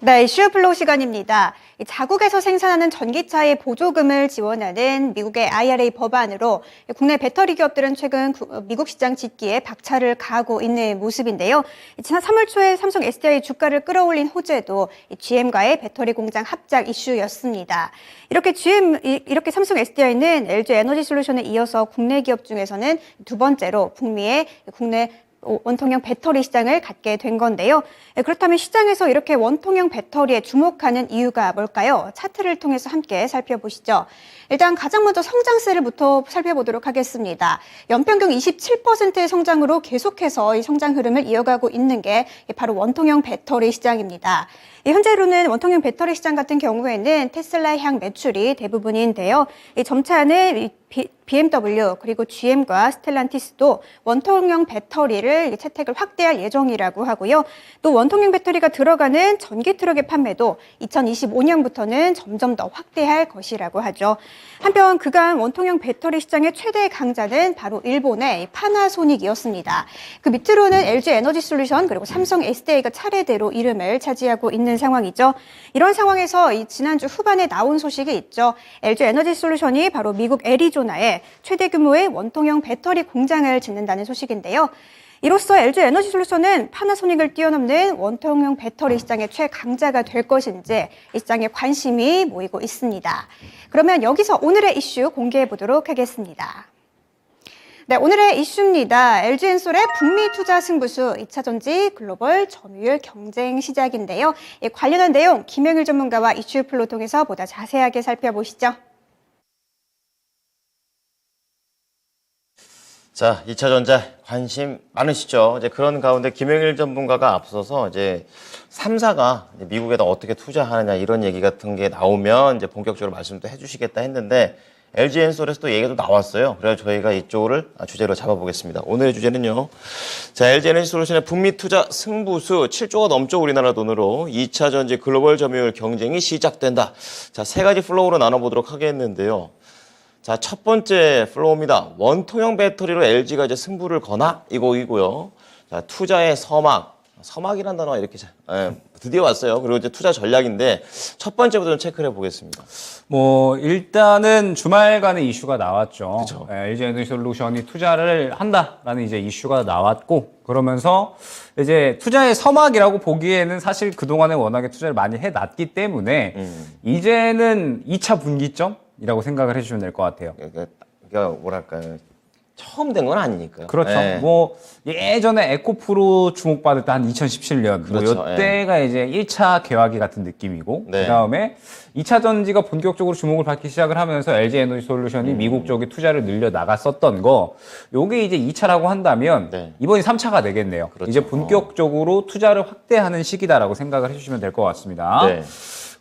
네, 이슈 플로우 시간입니다. 자국에서 생산하는 전기차의 보조금을 지원하는 미국의 IRA 법안으로 국내 배터리 기업들은 최근 미국 시장 짓기에 박차를 가하고 있는 모습인데요. 지난 3월 초에 삼성 SDI 주가를 끌어올린 호재도 GM과의 배터리 공장 합작 이슈였습니다. 이렇게 삼성 SDI는 LG 에너지 솔루션에 이어서 국내 기업 중에서는 두 번째로 북미의 국내 원통형 배터리 시장을 갖게 된 건데요. 그렇다면 시장에서 이렇게 원통형 배터리에 주목하는 이유가 뭘까요? 차트를 통해서 함께 살펴보시죠. 일단 가장 먼저 성장세를부터 살펴보도록 하겠습니다. 연평균 27%의 성장으로 계속해서 이 성장 흐름을 이어가고 있는 게 바로 원통형 배터리 시장입니다. 현재로는 원통형 배터리 시장 같은 경우에는 테슬라 향 매출이 대부분인데요. 이 점차는 BMW 그리고 GM과 스텔란티스도 원통형 배터리를 채택을 확대할 예정이라고 하고요. 또 원통형 배터리가 들어가는 전기 트럭의 판매도 2025년부터는 점점 더 확대할 것이라고 하죠. 한편 그간 원통형 배터리 시장의 최대 강자는 바로 일본의 파나소닉이었습니다. 그 밑으로는 LG 에너지 솔루션 그리고 삼성 SDI가 차례대로 이름을 차지하고 있는 상황이죠. 이런 상황에서 지난주 후반에 나온 소식이 있죠. LG 에너지 솔루션이 바로 미국 애리조나에 최대 규모의 원통형 배터리 공장을 짓는다는 소식인데요. 이로써 LG 에너지 솔루션은 파나소닉을 뛰어넘는 원통형 배터리 시장의 최강자가 될 것인지 이 시장에 관심이 모이고 있습니다. 그러면 여기서 오늘의 이슈 공개해 보도록 하겠습니다. 네, 오늘의 이슈입니다. LG엔솔의 북미 투자 승부수 2차 전지 글로벌 점유율 경쟁 시작인데요. 관련한 내용 김영일 전문가와 이슈 플로 통해서 보다 자세하게 살펴보시죠. 자, 2차 전자 관심 많으시죠? 이제 그런 가운데 김영일 전문가가 앞서서 이제 3사가 미국에다 어떻게 투자하느냐 이런 얘기 같은 게 나오면 이제 본격적으로 말씀도 해주시겠다 했는데 LG엔솔에서 또 얘기가 또 나왔어요. 그래서 저희가 이쪽을 주제로 잡아보겠습니다. 오늘의 주제는요. 자, LG에너지솔루션의 북미 투자 승부수 7조가 넘죠. 우리나라 돈으로 2차 전지 글로벌 점유율 경쟁이 시작된다. 자, 세 가지 플로우로 나눠보도록 하겠는데요. 자, 첫 번째 플로우입니다. 원통형 배터리로 LG가 이제 승부를 거나? 이거이고요. 자, 투자의 서막이란 단어가 이렇게 드디어 왔어요. 그리고 이제 투자 전략인데 첫 번째부터 좀 체크를 해보겠습니다. 일단은 주말간의 이슈가 나왔죠. 그쵸. LG 에너지솔루션이 투자를 한다라는 이제 이슈가 나왔고, 그러면서 이제 투자의 서막이라고 보기에는 사실 그동안에 워낙에 투자를 많이 해놨기 때문에 이제는 2차 분기점이라고 생각을 해주시면 될 것 같아요. 그러니까 뭐랄까요. 처음 된 건 아니니까요. 그렇죠. 네. 예전에 에코프로 주목받을 때 한 2017년 그렇죠. 이때가 이제 1차 개화기 같은 느낌이고 네. 그다음에 2차 전지가 본격적으로 주목을 받기 시작을 하면서 LG 에너지 솔루션이 미국 쪽에 투자를 늘려 나갔었던 거 요게 이제 2차라고 한다면 네. 이번이 3차가 되겠네요. 그렇죠. 이제 본격적으로 투자를 확대하는 시기다라고 생각을 해주시면 될 것 같습니다. 네.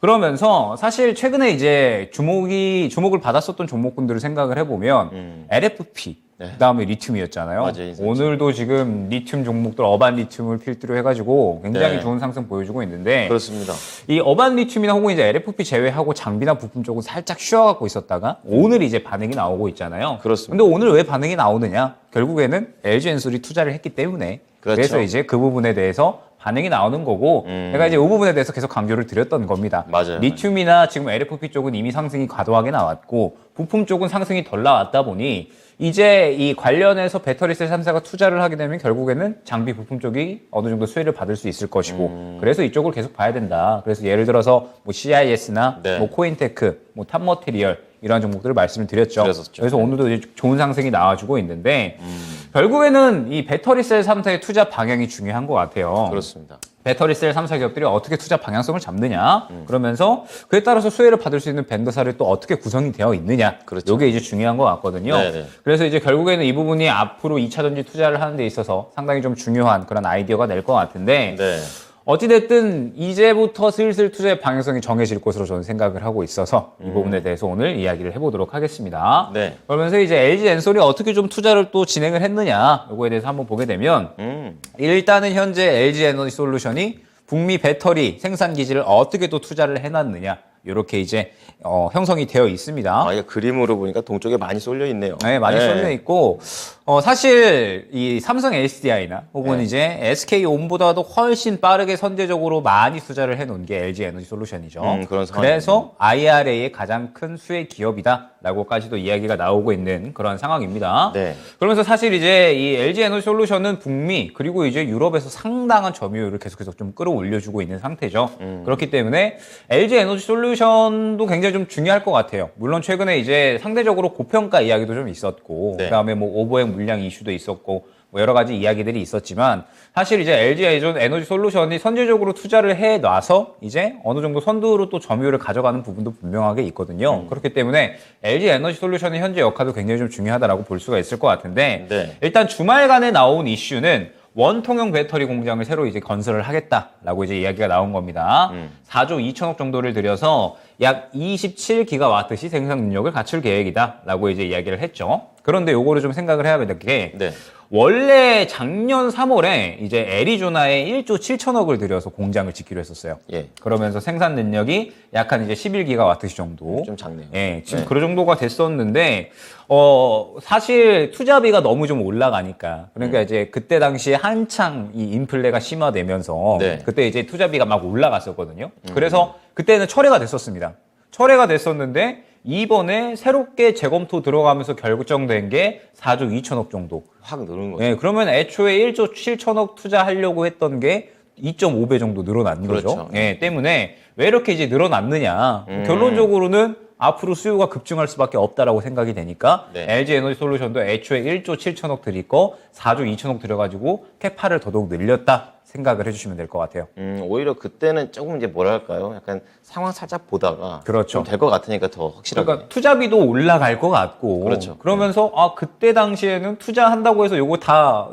그러면서 사실 최근에 이제 주목을 받았었던 종목군들을 생각을 해보면 LFP 네. 그다음에 리튬이었잖아요. 맞아요, 오늘도 지금 리튬 종목들 어반 리튬을 필두로 해가지고 굉장히 네. 좋은 상승 보여주고 있는데 그렇습니다. 이 어반 리튬이나 혹은 이제 LFP 제외하고 장비나 부품 쪽은 살짝 쉬어갖고 있었다가 오늘 이제 반응이 나오고 있잖아요. 그렇습니다. 근데 오늘 왜 반응이 나오느냐? 결국에는 LG엔솔이 투자를 했기 때문에 그렇죠. 그래서 이제 그 부분에 대해서 반응이 나오는 거고 제가 이제 이 부분에 대해서 계속 강조를 드렸던 겁니다. 맞아요. 리튬이나 지금 LFP 쪽은 이미 상승이 과도하게 나왔고 부품 쪽은 상승이 덜 나왔다 보니 이제 이 관련해서 배터리셀 3사가 투자를 하게 되면 결국에는 장비 부품 쪽이 어느 정도 수혜를 받을 수 있을 것이고 그래서 이쪽을 계속 봐야 된다. 그래서 예를 들어서 뭐 CIS나 네. 뭐 코인테크, 뭐 탑머티리얼 이러한 종목들을 말씀을 드렸죠. 그랬었죠. 그래서 오늘도 이제 좋은 상승이 나와주고 있는데 결국에는 이 배터리셀 3사의 투자 방향이 중요한 것 같아요. 그렇습니다. 배터리셀 3사 기업들이 어떻게 투자 방향성을 잡느냐 그러면서 그에 따라서 수혜를 받을 수 있는 벤더사를 또 어떻게 구성이 되어 있느냐 그렇죠. 이게 이제 중요한 것 같거든요. 네네. 그래서 이제 결국에는 이 부분이 앞으로 2차 전지 투자를 하는 데 있어서 상당히 좀 중요한 그런 아이디어가 될 것 같은데 네. 어찌됐든 이제부터 슬슬 투자의 방향성이 정해질 것으로 저는 생각을 하고 있어서 이 부분에 대해서 오늘 이야기를 해보도록 하겠습니다. 네. 그러면서 이제 LG엔솔이 어떻게 좀 투자를 또 진행을 했느냐 요거에 대해서 한번 보게 되면 일단은 현재 LG에너지솔루션이 북미 배터리 생산 기지를 어떻게 또 투자를 해놨느냐 이렇게 이제 형성이 되어 있습니다. 이게 그림으로 보니까 동쪽에 많이 쏠려 있네요. 네, 많이 쏠려 있고 사실 이 삼성 SDI나 혹은 네. 이제 SK온보다도 훨씬 빠르게 선제적으로 많이 투자를 해놓은 게 LG 에너지 솔루션이죠. 그런 상황이네요. 그래서 IRA의 가장 큰 수혜 기업이다라고까지도 이야기가 나오고 있는 그런 상황입니다. 네. 그러면서 사실 이제 이 LG 에너지 솔루션은 북미 그리고 이제 유럽에서 상당한 점유율을 계속해서 좀 끌어올려주고 있는 상태죠. 그렇기 때문에 LG 에너지 솔루션도 굉장히 좀 중요할 것 같아요. 물론 최근에 이제 상대적으로 고평가 이야기도 좀 있었고, 네. 그다음에 뭐 오버행 물량 이슈도 있었고, 뭐 여러 가지 이야기들이 있었지만 사실 이제 LG 에너지 솔루션이 선제적으로 투자를 해 놔서 이제 어느 정도 선두로 또 점유율을 가져가는 부분도 분명하게 있거든요. 그렇기 때문에 LG 에너지 솔루션의 현재 역할도 굉장히 좀 중요하다라고 볼 수가 있을 것 같은데 네. 일단 주말간에 나온 이슈는 원통형 배터리 공장을 새로 이제 건설을 하겠다라고 이제 이야기가 나온 겁니다. 4조 2천억 정도를 들여서 약 27기가와트시 생산 능력을 갖출 계획이다라고 이제 이야기를 했죠. 그런데 요거를 좀 생각을 해야 될 게 네. 원래 작년 3월에 이제 애리조나에 1조 7천억을 들여서 공장을 짓기로 했었어요. 예. 그러면서 생산 능력이 약 한 이제 11기가와트시 정도. 좀 작네요. 예, 지금 네. 그 정도가 됐었는데, 사실 투자비가 너무 좀 올라가니까. 그러니까 이제 그때 당시에 한창 이 인플레가 심화되면서 네. 그때 이제 투자비가 막 올라갔었거든요. 그래서 그때는 철회가 됐었습니다. 철회가 됐었는데, 이번에 새롭게 재검토 들어가면서 결정된 게 4조 2천억 정도. 확 늘은 거죠. 예, 그러면 애초에 1조 7천억 투자하려고 했던 게 2.5배 정도 늘어난 거죠. 그렇죠. 예, 때문에 왜 이렇게 이제 늘어났느냐. 결론적으로는 앞으로 수요가 급증할 수밖에 없다라고 생각이 되니까 네. LG 에너지 솔루션도 애초에 1조 7천억 들일 거 4조 2천억 들여가지고 캐파를 더더욱 늘렸다 생각을 해주시면 될 것 같아요. 오히려 그때는 조금 이제 뭐랄까요? 약간 상황 살짝 보다가 그렇죠. 될 것 같으니까 더 확실하게. 그러니까 투자비도 올라갈 것 같고 그렇죠. 그러면서 아 그때 당시에는 투자한다고 해서 요거 다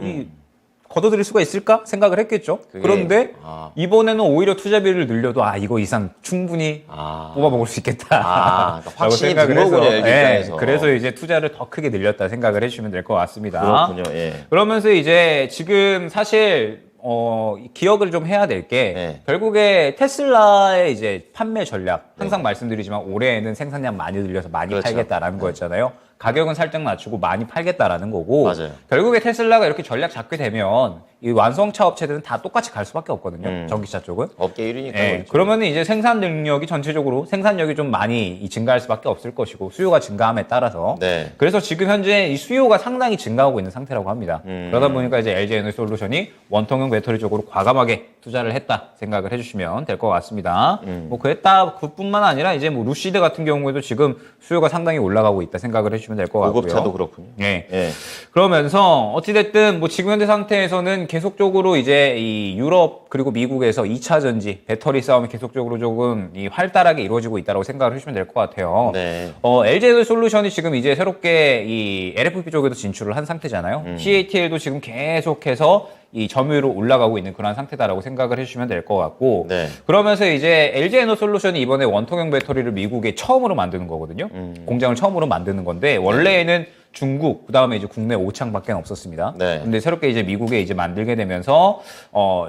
걷어들일 수가 있을까 생각을 했겠죠. 그게- 그런데 아. 이번에는 오히려 투자비를 늘려도 아 이거 이상 충분히 아. 뽑아먹을 수 있겠다. 아, 그러니까 라고 확신이 생각을 든 거군요, 해서, LG 예, 입장에서. 그래서 이제 투자를 더 크게 늘렸다 생각을 해주시면 될 것 같습니다. 그렇군요. 예. 그러면서 이제 지금 사실 기억을 좀 해야 될 게 네. 결국에 테슬라의 이제 판매 전략 항상 말씀드리지만 올해에는 생산량 많이 늘려서 많이 그렇죠. 팔겠다라는 거였잖아요. 가격은 살짝 낮추고 많이 팔겠다라는 거고 맞아요. 결국에 테슬라가 이렇게 전략 잡게 되면 이 완성차 업체들은 다 똑같이 갈 수밖에 없거든요. 전기차 쪽은. 업계 1위니까. 예, 그러면 이제 생산 능력이 전체적으로 생산력이 좀 많이 증가할 수밖에 없을 것이고 수요가 증가함에 따라서 네. 그래서 지금 현재 이 수요가 상당히 증가하고 있는 상태라고 합니다. 그러다 보니까 이제 LG 에너지 솔루션이 원통형 배터리 쪽으로 과감하게 투자를 했다 생각을 해주시면 될 것 같습니다. 뭐 그랬다 그뿐만 아니라 이제 뭐 루시드 같은 경우에도 지금 수요가 상당히 올라가고 있다 생각을 해주시면 될 것 같고요. 고급차도 그렇군요. 예. 예. 그러면서 어찌됐든 뭐 지금 현재 상태에서는 계속적으로 이제 이 유럽 그리고 미국에서 2차 전지 배터리 싸움이 계속적으로 조금 이 활달하게 이루어지고 있다고 생각을 해주시면 될 것 같아요. 네. LG 에너지 솔루션이 지금 이제 새롭게 이 LFP 쪽에도 진출을 한 상태잖아요. CATL도 지금 계속해서 이 점유율로 올라가고 있는 그런 상태다라고 생각을 해주시면 될 것 같고 네. 그러면서 이제 LG 에너지 솔루션이 이번에 원통형 배터리를 미국에 처음으로 만드는 거거든요. 공장을 처음으로 만드는 건데 원래는 중국 그다음에 이제 국내 5창밖에 없었습니다. 네. 근데 새롭게 이제 미국에 이제 만들게 되면서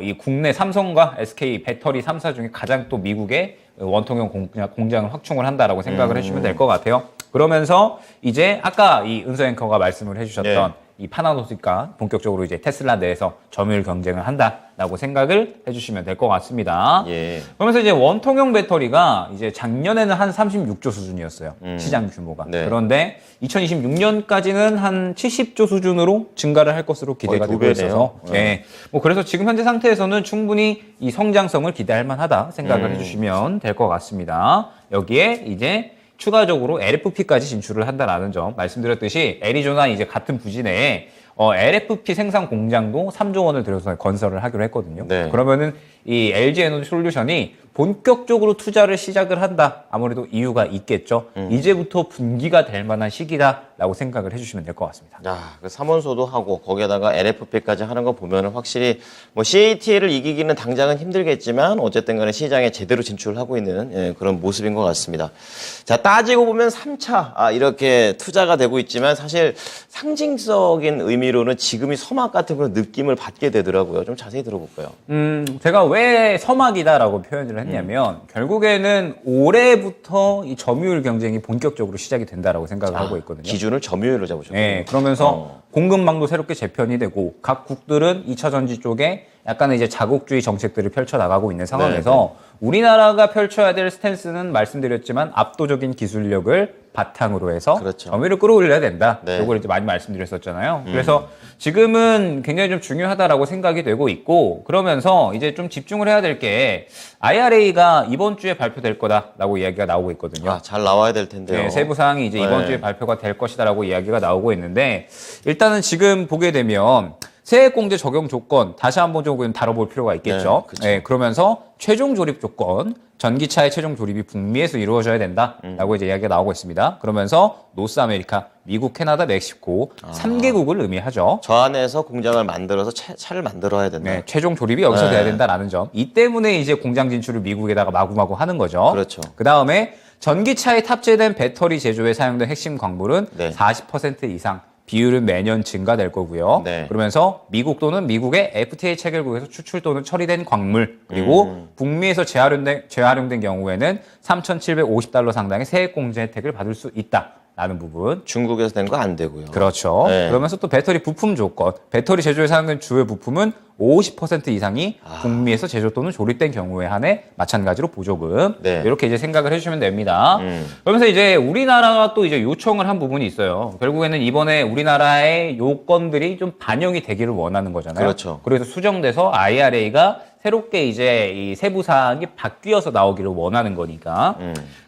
이 국내 삼성과 SK 배터리 3사 중에 가장 또 미국에 원통형 공장을 확충을 한다라고 생각을 해주시면 될 것 같아요. 그러면서 이제 아까 이 은서 앵커가 말씀을 해주셨던 네. 이 파나소니카 본격적으로 이제 테슬라 내에서 점유율 경쟁을 한다라고 생각을 해주시면 될 것 같습니다. 예. 그러면서 이제 원통형 배터리가 이제 작년에는 한 36조 수준이었어요. 시장 규모가. 네. 그런데 2026년까지는 한 70조 수준으로 증가를 할 것으로 기대가 거의 되고 두 배네요. 있어서. 예. 뭐 그래서 지금 현재 상태에서는 충분히 이 성장성을 기대할 만하다 생각을 해주시면 될 것 같습니다. 여기에 이제 추가적으로 LFP까지 진출을 한다라는 점 말씀드렸듯이 애리조나 이제 같은 부지 내에 LFP 생산 공장도 3조 원을 들여서 건설을 하기로 했거든요. 네. 그러면은 이 LG 에너지 솔루션이 본격적으로 투자를 시작을 한다. 아무래도 이유가 있겠죠. 이제부터 분기가 될 만한 시기다라고 생각을 해주시면 될 것 같습니다. 야, 그 삼원소도 하고 거기에다가 LFP까지 하는 거 보면은 확실히 뭐 CATL을 이기기는 당장은 힘들겠지만 어쨌든 간에 시장에 제대로 진출하고 있는 예, 그런 모습인 것 같습니다. 자, 따지고 보면 3차 이렇게 투자가 되고 있지만 사실 상징적인 의미로는 지금이 서막 같은 그런 느낌을 받게 되더라고요. 좀 자세히 들어볼까요? 제가 왜 서막이다라고 표현을 했냐면 결국에는 올해부터 이 점유율 경쟁이 본격적으로 시작이 된다라고 생각을 하고 있거든요. 기준을 점유율로 잡으셨군요. 네, 그러면서 공급망도 새롭게 재편이 되고 각 국들은 2차 전지 쪽에 약간의 이제 자국주의 정책들을 펼쳐 나가고 있는 상황에서 우리나라가 펼쳐야 될 스탠스는 말씀드렸지만 압도적인 기술력을 바탕으로 해서 그렇죠. 점유율을 끌어올려야 된다. 네. 이걸 이제 많이 말씀드렸었잖아요. 그래서 지금은 굉장히 좀 중요하다라고 생각이 되고 있고 그러면서 이제 좀 집중을 해야 될 게 IRA가 이번 주에 발표될 거다라고 이야기가 나오고 있거든요. 아, 잘 나와야 될 텐데요. 네, 세부 사항이 이제 이번 네. 주에 발표가 될 것이다라고 이야기가 나오고 있는데 일단은 지금 보게 되면 세액공제 적용 조건 다시 한번 조금 다뤄볼 필요가 있겠죠. 네, 그쵸. 네, 그러면서 최종 조립 조건 전기차의 최종 조립이 북미에서 이루어져야 된다라고 이제 이야기가 나오고 있습니다. 그러면서 노스 아메리카, 미국, 캐나다, 멕시코 3개국을 의미하죠. 저 안에서 공장을 만들어서 차를 만들어야 된다. 네, 최종 조립이 여기서 네. 돼야 된다라는 점. 이 때문에 이제 공장 진출을 미국에다가 마구마구 하는 거죠. 그렇죠. 그 다음에 전기차에 탑재된 배터리 제조에 사용된 핵심 광물은 네. 40% 이상 비율은 매년 증가될 거고요. 네. 그러면서 미국 또는 미국의 FTA 체결국에서 추출 또는 처리된 광물 그리고 북미에서 재활용된 경우에는 3,750달러 상당의 세액공제 혜택을 받을 수 있다. 라는 부분. 중국에서 된 거 안 되고요. 그렇죠. 네. 그러면서 또 배터리 부품 조건. 배터리 제조에 사용된 주요 부품은 50% 이상이 북미에서 제조 또는 조립된 경우에 한해 마찬가지로 보조금. 네. 이렇게 이제 생각을 해주시면 됩니다. 그러면서 이제 우리나라가 또 이제 요청을 한 부분이 있어요. 결국에는 이번에 우리나라의 요건들이 좀 반영이 되기를 원하는 거잖아요. 그렇죠. 그래서 수정돼서 IRA가 새롭게 이제 이 세부 사항이 바뀌어서 나오기를 원하는 거니까.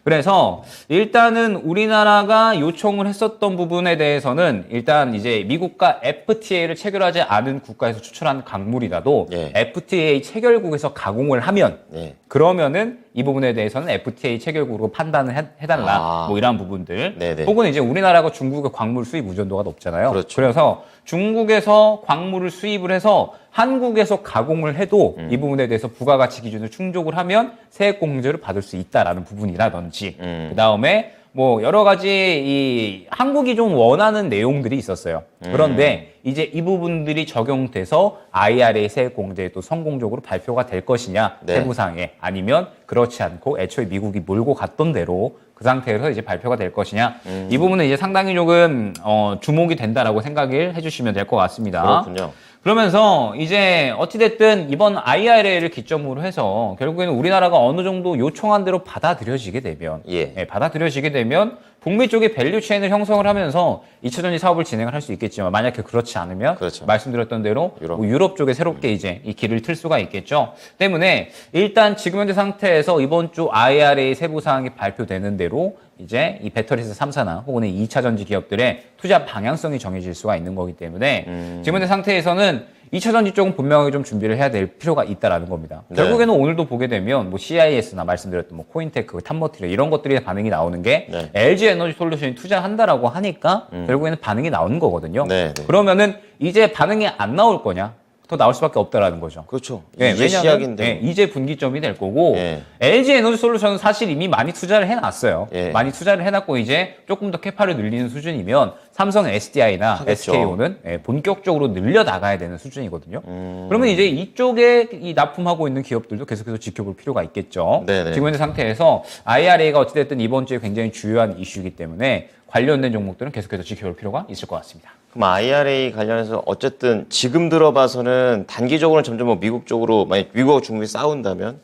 그래서 일단은 우리나라가 요청을 했었던 부분에 대해서는 일단 이제 미국과 FTA를 체결하지 않은 국가에서 추출한 광물이라도 예. FTA 체결국에서 가공을 하면 네. 그러면은 이 부분에 대해서는 FTA 체결국으로 판단을 해달라. 뭐 이런 부분들. 네네. 혹은 이제 우리나라가 중국의 광물 수입 의존도가 높잖아요. 그렇죠. 그래서 중국에서 광물을 수입을 해서 한국에서 가공을 해도 이 부분에 대해서 부가가치 기준을 충족을 하면 세액 공제를 받을 수 있다라는 부분이라든지 그 다음에 뭐 여러 가지 이 한국이 좀 원하는 내용들이 있었어요. 그런데 이제 이 부분들이 적용돼서 IRA 세액 공제에 또 성공적으로 발표가 될 것이냐 네. 세부상에 아니면 그렇지 않고 애초에 미국이 몰고 갔던 대로 그 상태에서 이제 발표가 될 것이냐 이 부분은 이제 상당히 조금 주목이 된다라고 생각을 해주시면 될 것 같습니다. 그렇군요. 그러면서 이제 어찌됐든 이번 IRA를 기점으로 해서 결국에는 우리나라가 어느 정도 요청한 대로 받아들여지게 되면 예. 받아들여지게 되면 북미 쪽에 밸류 체인을 형성을 하면서 2차 전지 사업을 진행을 할 수 있겠지만 만약에 그렇지 않으면 그렇죠. 말씀드렸던 대로 유럽. 뭐 유럽 쪽에 새롭게 이제 이 길을 틀 수가 있겠죠. 때문에 일단 지금 현재 상태에서 이번 주 IRA 세부 사항이 발표되는 대로 이제 이 배터리스 3사나 혹은 2차 전지 기업들의 투자 방향성이 정해질 수가 있는 거기 때문에 지금 현재 상태에서는 2차 전지 쪽은 분명히 좀 준비를 해야 될 필요가 있다라는 겁니다. 네. 결국에는 오늘도 보게 되면 뭐 CIS나 말씀드렸던 뭐 코인테크, 탑머티리얼 이런 것들이 반응이 나오는 게 네. LG 에너지 솔루션이 투자한다라고 하니까 결국에는 반응이 나오는 거거든요. 네, 네. 그러면은 이제 반응이 안 나올 거냐? 더 나올 수밖에 없다라는 거죠. 그렇죠. 예, 이제 왜냐하면 시작인데. 예, 이제 분기점이 될 거고 예. LG 에너지 솔루션은 사실 이미 많이 투자를 해놨어요. 예. 많이 투자를 해놨고 이제 조금 더 캐파를 늘리는 수준이면 삼성 SDI나 하겠죠. SKO는 본격적으로 늘려 나가야 되는 수준이거든요. 그러면 이제 이쪽에 이 납품하고 있는 기업들도 계속해서 지켜볼 필요가 있겠죠. 네네. 지금 현재 상태에서 IRA가 어찌됐든 이번 주에 굉장히 주요한 이슈이기 때문에 관련된 종목들은 계속해서 지켜볼 필요가 있을 것 같습니다. 그럼 IRA 관련해서 어쨌든 지금 들어봐서는 단기적으로는 점점 뭐 미국 쪽으로 만약 미국하고 중국이 싸운다면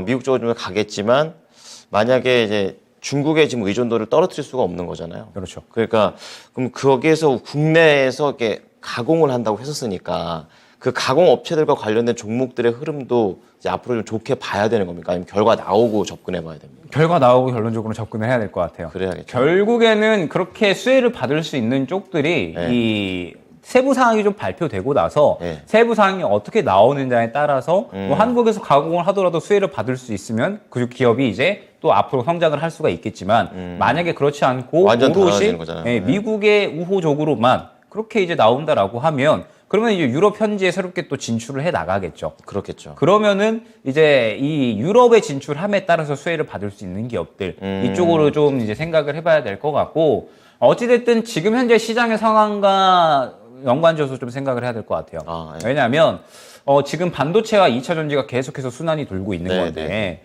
미국 쪽으로 좀 가겠지만 만약에 이제 중국의 지금 의존도를 떨어뜨릴 수가 없는 거잖아요. 그렇죠. 그러니까 그럼 거기에서 국내에서 이렇게 가공을 한다고 했었으니까 그 가공 업체들과 관련된 종목들의 흐름도 이제 앞으로 좀 좋게 봐야 되는 겁니까? 아니면 결과 나오고 접근해 봐야 됩니까? 결과 나오고 결론적으로 접근을 해야 될 것 같아요. 그래야겠죠. 결국에는 그렇게 수혜를 받을 수 있는 쪽들이 네. 이 세부 사항이 좀 발표되고 나서 네. 세부 사항이 어떻게 나오느냐에 따라서 뭐 한국에서 가공을 하더라도 수혜를 받을 수 있으면 그 기업이 이제 또 앞으로 성장을 할 수가 있겠지만 만약에 그렇지 않고 완전 오롯이 달라지는 거잖아요. 예, 네. 미국의 우호적으로만 그렇게 이제 나온다라고 하면 그러면 이제 유럽 현지에 새롭게 또 진출을 해 나가겠죠. 그렇겠죠. 그러면은 이제 이 유럽에 진출함에 따라서 수혜를 받을 수 있는 기업들 이쪽으로 좀 이제 생각을 해봐야 될 것 같고 어찌됐든 지금 현재 시장의 상황과 연관지어서 좀 생각을 해야 될 것 같아요. 아, 예. 왜냐하면 지금 반도체와 2차 전지가 계속해서 순환이 돌고 있는 네, 건데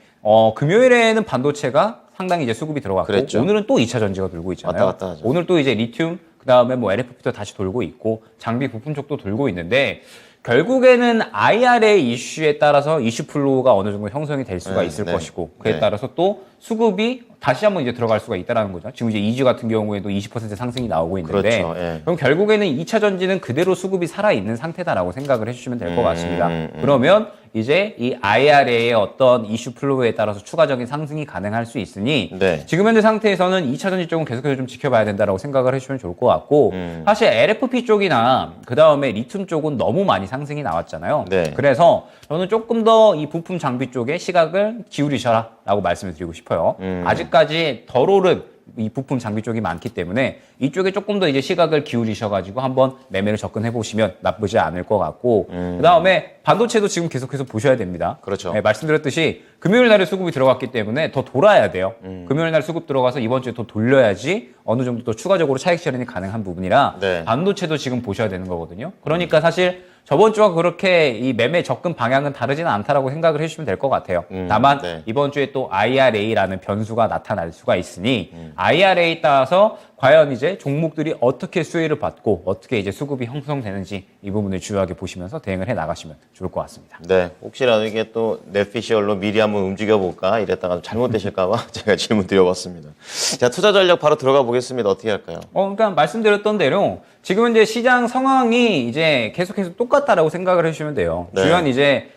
금요일에는 반도체가 상당히 이제 수급이 들어갔고 그랬죠. 오늘은 또 2차 전지가 돌고 있잖아요. 왔다 갔다 하죠. 오늘 또 이제 리튬 그다음에 뭐 LFP도 다시 돌고 있고 장비 부품 쪽도 돌고 있는데 결국에는 IRA 이슈에 따라서 이슈 플로우가 어느 정도 형성이 될 수가 있을 것이고 그에 네. 따라서 또 수급이 다시 한번 이제 들어갈 수가 있다라는 거죠. 지금 이제 이주 같은 경우에도 20% 상승이 나오고 있는데 그렇죠. 예. 그럼 결국에는 2차 전지는 그대로 수급이 살아 있는 상태다라고 생각을 해주시면 될 것 같습니다. 그러면 이제 이 IRA의 어떤 이슈 플로우에 따라서 추가적인 상승이 가능할 수 있으니 네. 지금 현재 상태에서는 2차 전지 쪽은 계속해서 좀 지켜봐야 된다라고 생각을 해주시면 좋을 것 같고 사실 LFP 쪽이나 그 다음에 리튬 쪽은 너무 많이 상승이 나왔잖아요. 네. 그래서 저는 조금 더 이 부품 장비 쪽에 시각을 기울이셔라라고 말씀을 드리고 싶어요. 아직까지 덜 오른 이 부품 장비 쪽이 많기 때문에 이쪽에 조금 더 이제 시각을 기울이셔가지고 한번 매매를 접근해 보시면 나쁘지 않을 것 같고 그 다음에 반도체도 지금 계속해서 보셔야 됩니다. 그렇죠. 네, 말씀드렸듯이 금요일 날에 수급이 들어갔기 때문에 더 돌아야 돼요. 금요일 날 수급 들어가서 이번 주에 더 돌려야지 어느 정도 또 추가적으로 차익 실현이 가능한 부분이라 네. 반도체도 지금 보셔야 되는 거거든요. 그러니까 사실 저번 주와 그렇게 이 매매 접근 방향은 다르지는 않다라고 생각을 해주시면 될 것 같아요. 다만 네. 이번 주에 또 IRA라는 변수가 나타날 수가 있으니 IRA에 따라서 과연 이제 종목들이 어떻게 수혜를 받고 어떻게 이제 수급이 형성되는지 이 부분을 주요하게 보시면서 대응을 해 나가시면 좋을 것 같습니다. 네, 혹시라도 이게 또 넷피셜로 미리 한번 움직여볼까 이랬다가 잘못되실까봐 제가 질문 드려봤습니다. 자, 투자 전략 바로 들어가 보겠습니다. 어떻게 할까요? 그러니까 말씀드렸던 대로 지금 이제 시장 상황이 이제 계속해서 똑같다라고 생각을 해주시면 돼요. 네. 주요한 이제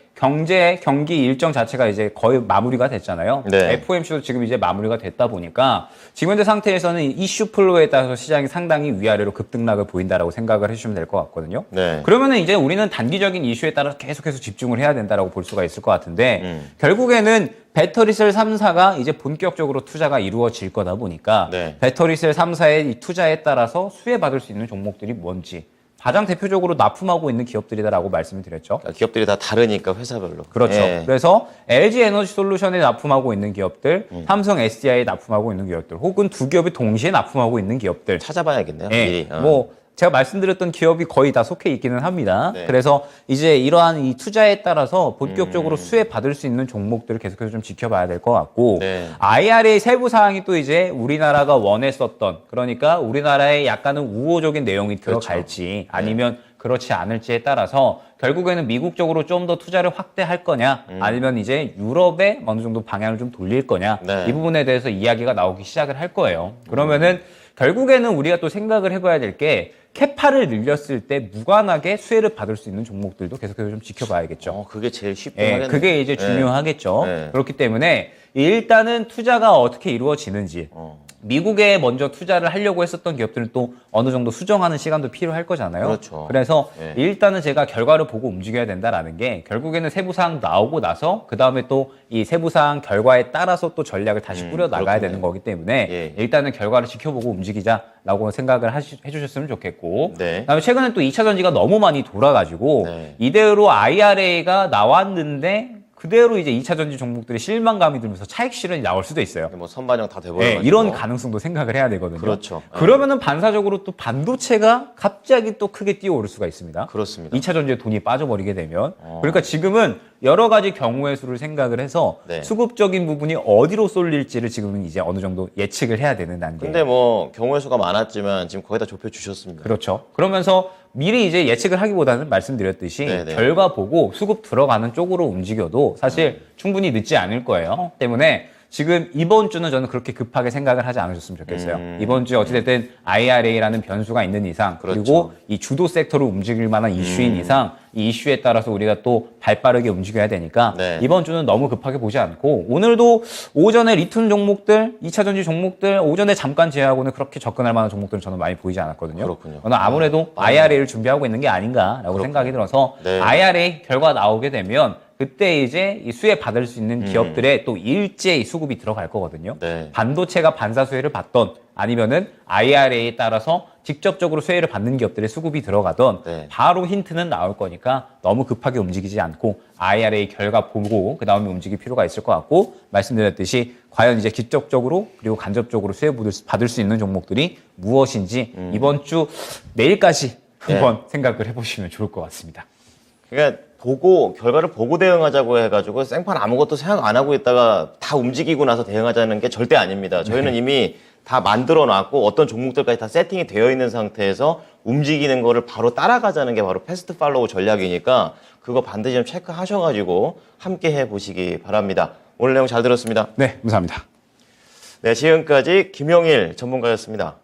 경기 일정 자체가 이제 거의 마무리가 됐잖아요. 네. FOMC도 지금 이제 마무리가 됐다 보니까 지금 현재 상태에서는 이슈 플로우에 따라서 시장이 상당히 위아래로 급등락을 보인다라고 생각을 해주시면 될 것 같거든요. 네. 그러면은 이제 우리는 단기적인 이슈에 따라서 계속해서 집중을 해야 된다라고 볼 수가 있을 것 같은데 결국에는 배터리셀 3사가 이제 본격적으로 투자가 이루어질 거다 보니까 네. 배터리셀 3사의 이 투자에 따라서 수혜받을 수 있는 종목들이 뭔지 가장 대표적으로 납품하고 있는 기업들이다라고 말씀을 드렸죠. 그러니까 기업들이 다 다르니까 회사별로. 그렇죠. 예. 그래서 LG 에너지 솔루션에 납품하고 있는 기업들, 삼성 SDI에 납품하고 있는 기업들, 혹은 두 기업이 동시에 납품하고 있는 기업들. 찾아봐야겠네요. 예, 미리. 뭐 제가 말씀드렸던 기업이 거의 다 속해 있기는 합니다. 네. 그래서 이제 이러한 이 투자에 따라서 본격적으로 수혜 받을 수 있는 종목들을 계속해서 좀 지켜봐야 될 것 같고 네. IRA 세부 사항이 또 이제 우리나라가 원했었던 그러니까 우리나라에 약간은 우호적인 내용이 들어갈지 아니면 그렇지 않을지에 따라서 결국에는 미국 쪽으로 좀 더 투자를 확대할 거냐 아니면 이제 유럽에 어느 정도 방향을 좀 돌릴 거냐 네. 이 부분에 대해서 이야기가 나오기 시작을 할 거예요. 그러면은 결국에는 우리가 또 생각을 해봐야 될 게 캐파를 늘렸을 때 무관하게 수혜를 받을 수 있는 종목들도 계속해서 좀 지켜봐야겠죠. 그게 제일 쉽게 예, 하겠네요. 그게 이제 중요하겠죠. 네. 그렇기 때문에 일단은 투자가 어떻게 이루어지는지 미국에 먼저 투자를 하려고 했었던 기업들은 또 어느 정도 수정하는 시간도 필요할 거잖아요. 그렇죠. 그래서 네. 일단은 제가 결과를 보고 움직여야 된다라는 게 결국에는 세부사항 나오고 나서 그 다음에 또 이 세부사항 결과에 따라서 또 전략을 다시 꾸려 나가야 그렇군요. 되는 거기 때문에 예. 일단은 결과를 지켜보고 움직이자라고 생각을 해주셨으면 좋겠고 네. 그다음에 최근에 또 2차 전지가 너무 많이 돌아가지고 네. 이대로 IRA가 나왔는데 그대로 이제 2차 전지 종목들이 실망감이 들면서 차익 실현이 나올 수도 있어요. 뭐 선반영 다 돼버려가지고. 네, 이런 가능성도 생각을 해야 되거든요. 그렇죠. 그러면은 반사적으로 또 반도체가 갑자기 또 크게 뛰어오를 수가 있습니다. 그렇습니다. 2차 전지에 돈이 빠져버리게 되면. 그러니까 지금은 여러 가지 경우의 수를 생각을 해서 네. 수급적인 부분이 어디로 쏠릴지를 지금은 이제 어느 정도 예측을 해야 되는 단계. 근데 뭐 경우의 수가 많았지만 지금 거의 다 좁혀 주셨습니다. 그렇죠. 그러면서 미리 이제 예측을 하기보다는 말씀드렸듯이 네네. 결과 보고 수급 들어가는 쪽으로 움직여도 사실 충분히 늦지 않을 거예요. 때문에 지금 이번 주는 저는 그렇게 급하게 생각을 하지 않으셨으면 좋겠어요. 이번 주에 어찌됐든 IRA라는 변수가 있는 이상 그렇죠. 그리고 이 주도 섹터로 움직일 만한 이슈인 이상 이 이슈에 따라서 우리가 또 발빠르게 움직여야 되니까 네. 이번 주는 너무 급하게 보지 않고 오늘도 오전에 리튬 종목들, 2차 전지 종목들 오전에 잠깐 제외하고는 그렇게 접근할 만한 종목들은 저는 많이 보이지 않았거든요. 그렇군요. 저는 아무래도 IRA를 준비하고 있는 게 아닌가라고 생각이 들어서 네. IRA 결과 나오게 되면 그때 이제 이 수혜 받을 수 있는 기업들의 또 일제히 수급이 들어갈 거거든요. 네. 반도체가 반사 수혜를 받던 아니면은 IRA에 따라서 직접적으로 수혜를 받는 기업들의 수급이 들어가던 네. 바로 힌트는 나올 거니까 너무 급하게 움직이지 않고 IRA 결과 보고 그 다음에 움직일 필요가 있을 것 같고 말씀드렸듯이 과연 이제 직접적으로 그리고 간접적으로 수혜 받을 수 있는 종목들이 무엇인지 이번 주 내일까지 한번 생각을 해보시면 좋을 것 같습니다. 그러니까 결과를 보고 대응하자고 해가지고 생판 아무것도 생각 안 하고 있다가 다 움직이고 나서 대응하자는 게 절대 아닙니다. 저희는 이미 다 만들어 놨고 어떤 종목들까지 다 세팅이 되어 있는 상태에서 움직이는 거를 바로 따라가자는 게 바로 패스트 팔로우 전략이니까 그거 반드시 좀 체크하셔가지고 함께 해보시기 바랍니다. 오늘 내용 잘 들었습니다. 네, 감사합니다. 네, 지금까지 김용일 전문가였습니다.